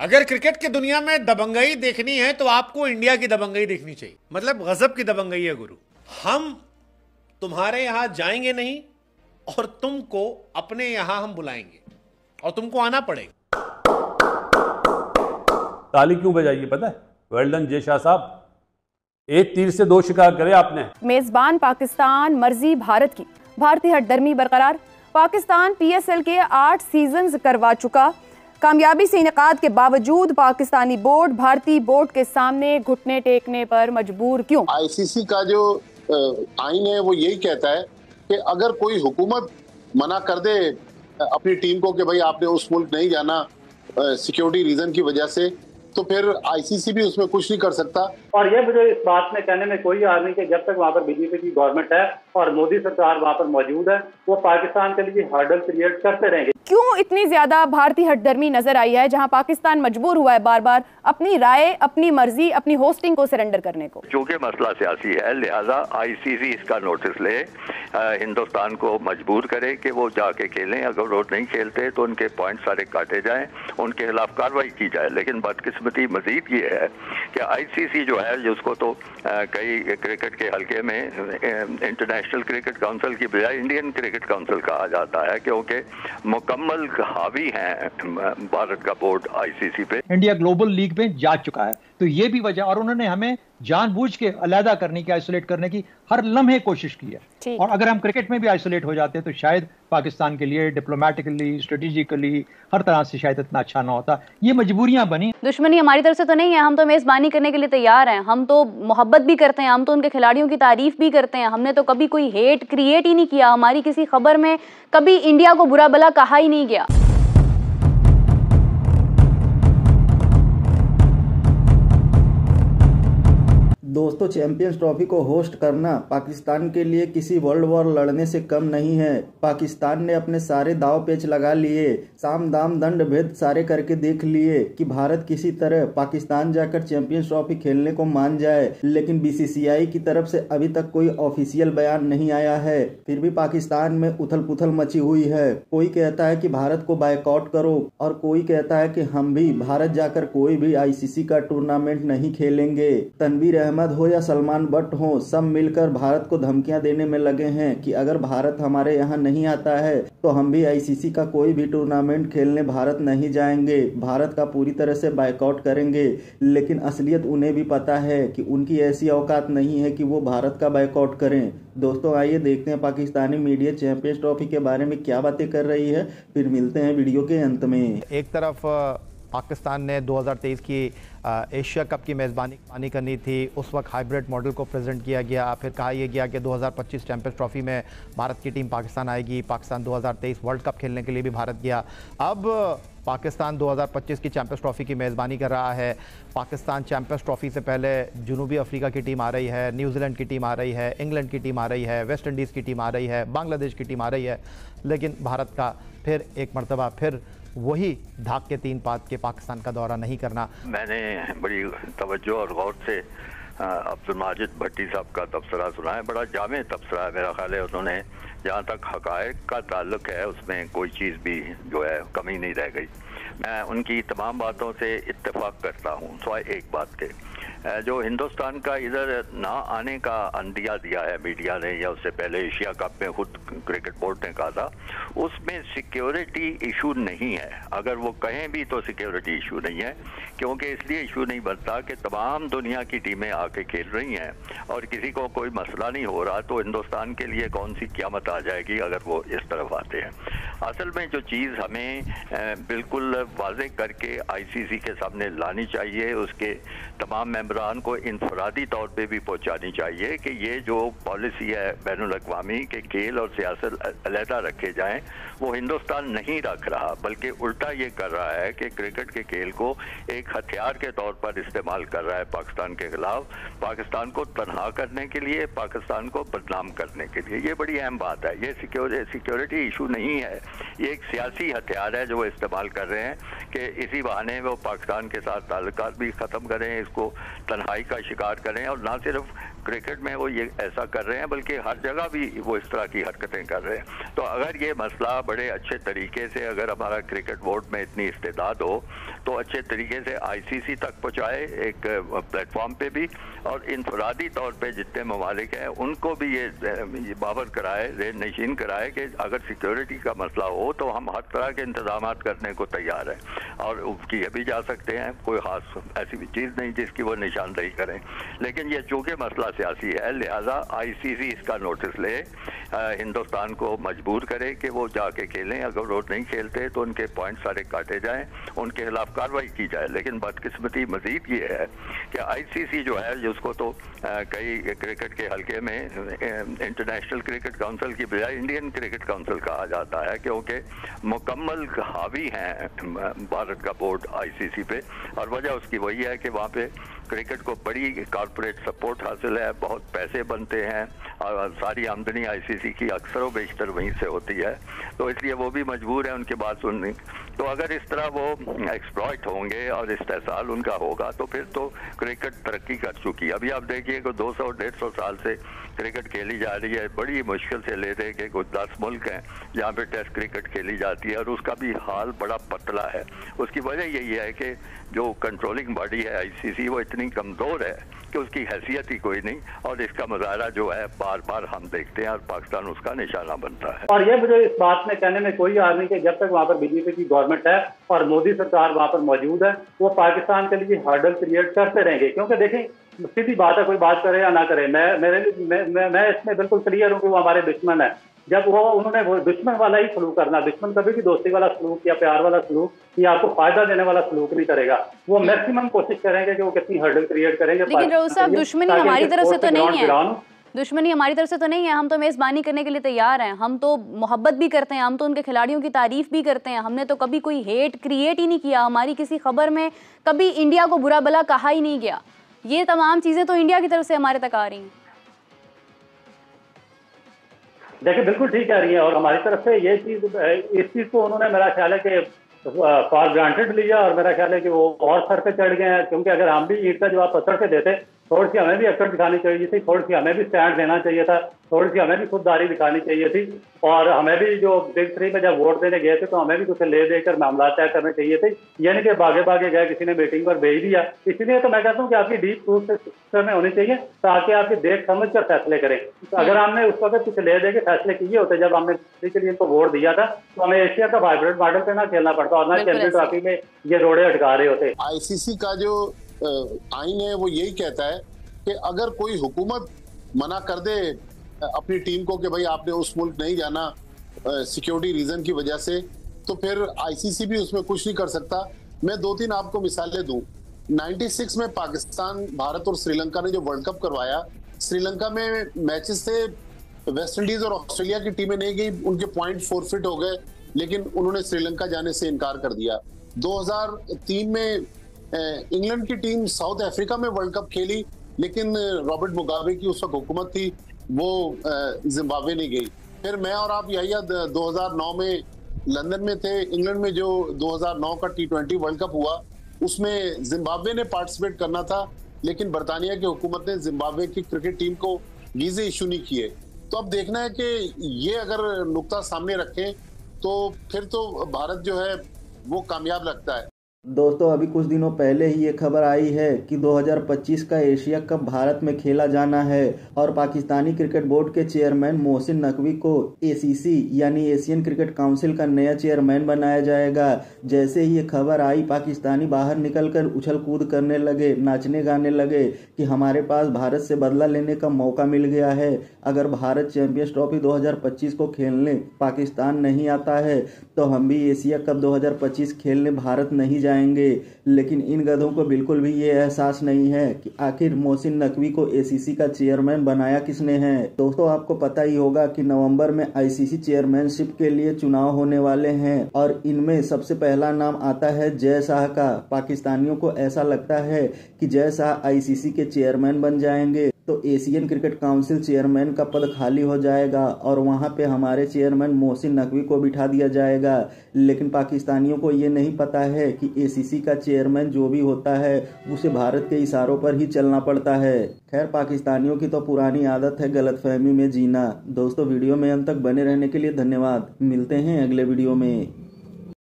अगर क्रिकेट की दुनिया में दबंगई देखनी है तो आपको इंडिया की दबंगई देखनी चाहिए। मतलब गजब की दबंगई है गुरु। हम तुम्हारे यहां जाएंगे नहीं और तुमको अपने यहां हम बुलाएंगे और तुमको आना पड़ेगा। ताली क्यों बजाइए पता है? वेल डन जय शाह साहब, एक तीर से दो शिकार करे आपने। मेजबान पाकिस्तान, मर्जी भारत की, भारतीय हठधर्मी बरकरार। पाकिस्तान पीएसएल के 8 सीजन्स करवा चुका। कामयाबी से इनेकाद के बावजूद पाकिस्तानी बोर्ड भारतीय बोर्ड के सामने घुटने टेकने पर मजबूर क्यों? आईसीसी का जो आईन है वो यही कहता है कि अगर कोई हुकूमत मना कर दे अपनी टीम को कि भाई आपने उस मुल्क नहीं जाना सिक्योरिटी रीजन की वजह से, तो फिर आईसीसी भी उसमें कुछ नहीं कर सकता। और ये मुझे इस बात में कहने में कोई हार नहीं कि जब तक वहाँ पर बीजेपी की गवर्नमेंट है और मोदी सरकार वहाँ पर मौजूद है, वो पाकिस्तान के लिए हर्डल क्रिएट करते रहेंगे। क्यों इतनी ज्यादा भारतीय हठधर्मी नजर आई है जहां पाकिस्तान मजबूर हुआ है बार बार अपनी राय, अपनी मर्जी, अपनी होस्टिंग को सरेंडर करने को? चूंकि मसला सियासी है, लिहाजा आईसीसी इसका नोटिस ले, हिंदुस्तान को मजबूर करे कि वो जाके खेलें। अगर वो नहीं खेलते तो उनके पॉइंट सारे काटे जाएं, उनके खिलाफ कार्रवाई की जाए। लेकिन बदकिस्मती मजीद ये है कि आईसीसी जो है, जिसको तो कई क्रिकेट के हल्के में इंटरनेशनल क्रिकेट काउंसिल की बजाय इंडियन क्रिकेट काउंसिल कहा जाता है, क्योंकि मुकम्मल हावी है भारत का बोर्ड आईसीसी पे। इंडिया ग्लोबल लीग में जा चुका है, तो ये भी वजह, और उन्होंने हमें जानबूझ के अलहदा करने की, आइसोलेट करने की हर लम्हे कोशिश की है। और अगर हम क्रिकेट में भी आइसोलेट हो जाते हैं तो शायद पाकिस्तान के लिए डिप्लोमेटिकली, स्ट्रेटेजिकली हर तरह से शायद इतना अच्छा ना होता। ये मजबूरियां बनी। दुश्मनी हमारी तरफ से तो नहीं है, हम तो मेजबानी करने के लिए तैयार हैं, हम तो मोहब्बत भी करते हैं, हम तो उनके खिलाड़ियों की तारीफ भी करते हैं। हमने तो कभी कोई हेट क्रिएट ही नहीं किया, हमारी किसी खबर में कभी इंडिया को बुरा भला कहा ही नहीं गया। दोस्तों, चैंपियंस ट्रॉफी को होस्ट करना पाकिस्तान के लिए किसी वर्ल्ड वॉर लड़ने से कम नहीं है। पाकिस्तान ने अपने सारे दाव पेच लगा लिए, साम दाम दंड भेद सारे करके देख लिए कि भारत किसी तरह पाकिस्तान जाकर चैंपियंस ट्रॉफी खेलने को मान जाए, लेकिन बीसीसीआई की तरफ से अभी तक कोई ऑफिशियल बयान नहीं आया है। फिर भी पाकिस्तान में उथल पुथल मची हुई है। कोई कहता है कि भारत को बायकॉट करो और कोई कहता है कि हम भी भारत जाकर कोई भी आईसीसी का टूर्नामेंट नहीं खेलेंगे। तनवीर अहमद हो या सलमान बट हो, सब मिलकर भारत को धमकियां देने में लगे हैं कि अगर भारत हमारे यहाँ नहीं आता है तो हम भी आईसीसी का कोई भी टूर्नामेंट खेलने भारत नहीं जाएंगे, भारत का पूरी तरह से बायकॉट करेंगे। लेकिन असलियत उन्हें भी पता है कि उनकी ऐसी औकात नहीं है कि वो भारत का बायकॉट करें। दोस्तों, आइए देखते हैं पाकिस्तानी मीडिया चैंपियंस ट्रॉफी के बारे में क्या बातें कर रही है, फिर मिलते हैं वीडियो के अंत में। एक तरफ पाकिस्तान ने 2023 की एशिया कप की मेज़बानी करनी थी, उस वक्त हाइब्रिड मॉडल को प्रेजेंट किया गया। फिर कहा यह गया कि 2025 चैंपियंस ट्रॉफी में भारत की टीम पाकिस्तान आएगी। पाकिस्तान 2023 वर्ल्ड कप खेलने के लिए भी भारत गया। अब पाकिस्तान 2025 की चैंपियंस ट्रॉफी की मेज़बानी कर रहा है। पाकिस्तान चैंपियंस ट्रॉफी से पहले जनूबी अफ्रीका की टीम आ रही है, न्यूजीलैंड की टीम आ रही है, इंग्लैंड की टीम आ रही है, वेस्ट इंडीज़ की टीम आ रही है, बांग्लादेश की टीम आ रही है। लेकिन भारत का फिर एक मरतबा फिर वही धाक के 3 पात के पाकिस्तान का दौरा नहीं करना। मैंने बड़ी तवज्जो और गौर से अब्दुल माजिद भट्टी साहब का तबसरा सुना है। बड़ा जामे तबसरा है, मेरा ख्याल है उन्होंने जहाँ तक हक़ाइक़ का ताल्लुक है उसमें कोई चीज़ भी जो है कमी नहीं रह गई। मैं उनकी तमाम बातों से इत्तेफाक करता हूँ, सिवाय एक बात के। जो हिंदुस्तान का इधर ना आने का अंदिया दिया है मीडिया ने, या उससे पहले एशिया कप में खुद क्रिकेट बोर्ड ने कहा था, उसमें सिक्योरिटी इशू नहीं है। अगर वो कहें भी तो सिक्योरिटी इशू नहीं है, क्योंकि इसलिए इशू नहीं बनता कि तमाम दुनिया की टीमें आके खेल रही हैं और किसी को कोई मसला नहीं हो रहा, तो हिंदुस्तान के लिए कौन सी क़यामत आ जाएगी अगर वो इस तरफ आते हैं। असल में जो चीज़ हमें बिल्कुल वाज़ेह करके आईसीसी के सामने लानी चाहिए, उसके तमाम मेंबरान को इनफरादी तौर पे भी पहुंचानी चाहिए कि ये जो पॉलिसी है बैनुल अक़वामी के खेल और सियासत अलहदा रखे जाएं, वो हिंदुस्तान नहीं रख रहा, बल्कि उल्टा ये कर रहा है कि क्रिकेट के खेल को एक हथियार के तौर पर इस्तेमाल कर रहा है पाकिस्तान के खिलाफ, पाकिस्तान को तनहा करने के लिए, पाकिस्तान को बदनाम करने के लिए। ये बड़ी अहम बात है। ये सिक्योरिटी इशू नहीं है, ये एक सियासी हथियार है जो वो इस्तेमाल कर रहे हैं कि इसी बहाने वो पाकिस्तान के साथ ताल्लुकात भी ख़त्म करें, इसको तन्हाई का शिकार करें। और ना सिर्फ क्रिकेट में वो ये ऐसा कर रहे हैं, बल्कि हर जगह भी वो इस तरह की हरकतें कर रहे हैं। तो अगर ये मसला बड़े अच्छे तरीके से, अगर हमारा क्रिकेट बोर्ड में इतनी इस्तेदाद हो तो अच्छे तरीके से आईसीसी तक पहुंचाए एक प्लेटफॉर्म पे भी, और इनफरादी तौर पे जितने ममालिक हैं उनको भी ये बावर कराए, रेन नशीन कराए कि अगर सिक्योरिटी का मसला हो तो हम हर तरह के इंतजाम करने को तैयार हैं और किए भी जा सकते हैं। कोई खास ऐसी भी चीज़ नहीं जिसकी वो निशानदेही करें, लेकिन ये चूँकि मसला सियासी है लिहाजा आईसीसी इसका नोटिस ले, हिंदुस्तान को मजबूर करे कि वो जाके खेलें। अगर वो नहीं खेलते तो उनके पॉइंट सारे काटे जाएं, उनके खिलाफ कार्रवाई की जाए। लेकिन बदकिस्मती मजीद ये है कि आईसीसी जो है जिसको तो कई क्रिकेट के हल्के में इंटरनेशनल क्रिकेट काउंसिल की बजाय इंडियन क्रिकेट काउंसिल कहा जाता है, क्योंकि मुकम्मल हावी हैं भारत का बोर्ड आईसीसी पे, और वजह उसकी वही है कि वहाँ पे क्रिकेट को बड़ी कॉरपोरेट सपोर्ट हासिल है, बहुत पैसे बनते हैं और सारी आमदनी आईसीसी की अक्सर व बेशतर वहीं से होती है, तो इसलिए वो भी मजबूर है उनकी बात सुनने। तो अगर इस तरह वो एक्सप्लॉइट होंगे और इस्तेसाल उनका होगा तो फिर तो क्रिकेट तरक्की कर चुकी है। अभी आप देखिए कि 200-150 साल से क्रिकेट खेली जा रही है, बड़ी मुश्किल से ले दे के कुछ 10 मुल्क हैं जहाँ पे टेस्ट क्रिकेट खेली जाती है और उसका भी हाल बड़ा पतला है। उसकी वजह यही है कि जो कंट्रोलिंग बॉडी है आईसीसी वो इतनी कमज़ोर है कि उसकी हैसियत ही कोई नहीं, और इसका मुजाहरा जो है बार बार हम देखते हैं और पाकिस्तान उसका निशाना बनता है। और ये मुझे इस बात में कहने में कोई यार नहीं कि जब तक वहाँ पर बीजेपी की गवर्नमेंट है और मोदी सरकार वहाँ पर मौजूद है वो पाकिस्तान के लिए हर्डल क्रिएट करते रहेंगे। क्योंकि देखें सीधी बात है, कोई बात करे या ना करे, मैं इसमें बिल्कुल क्लियर हूँ कि वो हमारे दुश्मन है। जब उन्होंने वो दुश्मन वाला ही सलूक करना, दुश्मन कभी भी दोस्ती वाला सलूक या प्यार वाला सलूक या आपको फायदा देने वाला सलूक नहीं करेगा। वो मैक्सिमम कोशिश करेंगे कि वो कितनी हर्डल क्रिएट करेंगे। लेकिन रऊफ साहब दुश्मनी हमारी तरफ से तो नहीं है, दुश्मनी हमारी तरफ से तो नहीं है, हम तो मेजबानी करने के लिए तैयार हैं, हम तो मोहब्बत भी करते हैं, हम तो उनके खिलाड़ियों की तारीफ भी करते हैं, हमने तो कभी कोई हेट क्रिएट ही नहीं किया, हमारी किसी खबर में कभी इंडिया को बुरा भला कहा ही नहीं गया। ये तमाम चीजें तो इंडिया की तरफ से हमारे तक आ रही हैं। देखिए बिल्कुल ठीक कह रही है, और हमारी तरफ से ये चीज, इस चीज को उन्होंने मेरा ख्याल है कि फॉर ग्रांटेड लिया और मेरा ख्याल है कि वो और सर पे चढ़ गए हैं। क्योंकि अगर हम भी ईद का जवाब पत्थर से देते, थोड़ी सी हमें भी अकड़ दिखानी चाहिए थी, थोड़ी सी हमें भी स्टैंड देना चाहिए था, थोड़ी सी हमें भी खुददारी दिखानी चाहिए थी, और हमें भी जो बिग 3 में जब वोट देने गए थे तो हमें भी कुछ ले देकर मामला तय करने चाहिए थे, यानी कि भागे भागे गए, किसी ने मीटिंग पर भेज दिया। इसलिए तो मैं कहता हूँ कि आपकी डीप ट्रूथ सिस्टम में होनी चाहिए ताकि आपकी देख समझ कर फैसले करें। तो अगर हमने उस वक्त कुछ ले दे के फैसले किए होते जब हमने के लिए इनको वोट दिया था तो हमें एशिया का हाइब्रिड मॉडल पे ना खेलना पड़ता और ना चैंपियन ट्रॉफी में ये रोड़े अटका रहे होते। आईसीसी का जो आइन है वो यही कहता है कि अगर कोई हुकूमत मना कर दे अपनी टीम को कि भाई आपने उस मुल्क नहीं जाना सिक्योरिटी रीजन की वजह से, तो फिर आईसीसी भी उसमें कुछ नहीं कर सकता। मैं 2-3 आपको मिसालें दूं। 96 में पाकिस्तान, भारत और श्रीलंका ने जो वर्ल्ड कप करवाया, श्रीलंका में मैचेस थे, वेस्ट इंडीज और ऑस्ट्रेलिया की टीमें नहीं गई, उनके पॉइंट फोरफिट हो गए, लेकिन उन्होंने श्रीलंका जाने से इनकार कर दिया। 2003 में इंग्लैंड की टीम साउथ अफ्रीका में वर्ल्ड कप खेली, लेकिन रॉबर्ट मुगाबे की उस वक्त हुकूमत थी, वो जिम्बाब्वे नहीं गई। फिर मैं और आप यही 2009 में लंदन में थे, इंग्लैंड में जो 2009 का T20 वर्ल्ड कप हुआ उसमें जिम्बाब्वे ने पार्टिसिपेट करना था, लेकिन बरतानिया की हुकूमत ने जिम्बाब्वे की क्रिकेट टीम को वीजे इशू नहीं किए। तो अब देखना है कि ये अगर नुक्ता सामने रखें तो फिर तो भारत जो है वो कामयाब लगता है। दोस्तों अभी कुछ दिनों पहले ही ये खबर आई है कि 2025 का एशिया कप भारत में खेला जाना है और पाकिस्तानी क्रिकेट बोर्ड के चेयरमैन मोहसिन नकवी को एसीसी यानी एशियन क्रिकेट काउंसिल का नया चेयरमैन बनाया जाएगा। जैसे ही ये खबर आई पाकिस्तानी बाहर निकलकर उछल कूद करने लगे, नाचने गाने लगे कि हमारे पास भारत से बदला लेने का मौका मिल गया है। अगर भारत चैंपियंस ट्रॉफी 2025 को खेलने पाकिस्तान नहीं आता है तो हम भी एशिया कप 2025 खेलने भारत नहीं जाएंगे। लेकिन इन गधों को बिल्कुल भी ये एहसास नहीं है कि आखिर मोहसिन नकवी को एसीसी का चेयरमैन बनाया किसने है। दोस्तों आपको पता ही होगा कि नवंबर में आईसीसी चेयरमैनशिप के लिए चुनाव होने वाले हैं और इनमें सबसे पहला नाम आता है जय शाह का। पाकिस्तानियों को ऐसा लगता है कि जय शाह आईसीसी के चेयरमैन बन जाएंगे। तो एशियन क्रिकेट काउंसिल चेयरमैन का पद खाली हो जाएगा और वहां पे हमारे चेयरमैन मोहसिन नकवी को बिठा दिया जाएगा। लेकिन पाकिस्तानियों को ये नहीं पता है कि एसीसी का चेयरमैन जो भी होता है उसे भारत के इशारों पर ही चलना पड़ता है। खैर, पाकिस्तानियों की तो पुरानी आदत है गलतफहमी में जीना। दोस्तों, वीडियो में अंत तक बने रहने के लिए धन्यवाद। मिलते हैं अगले वीडियो में।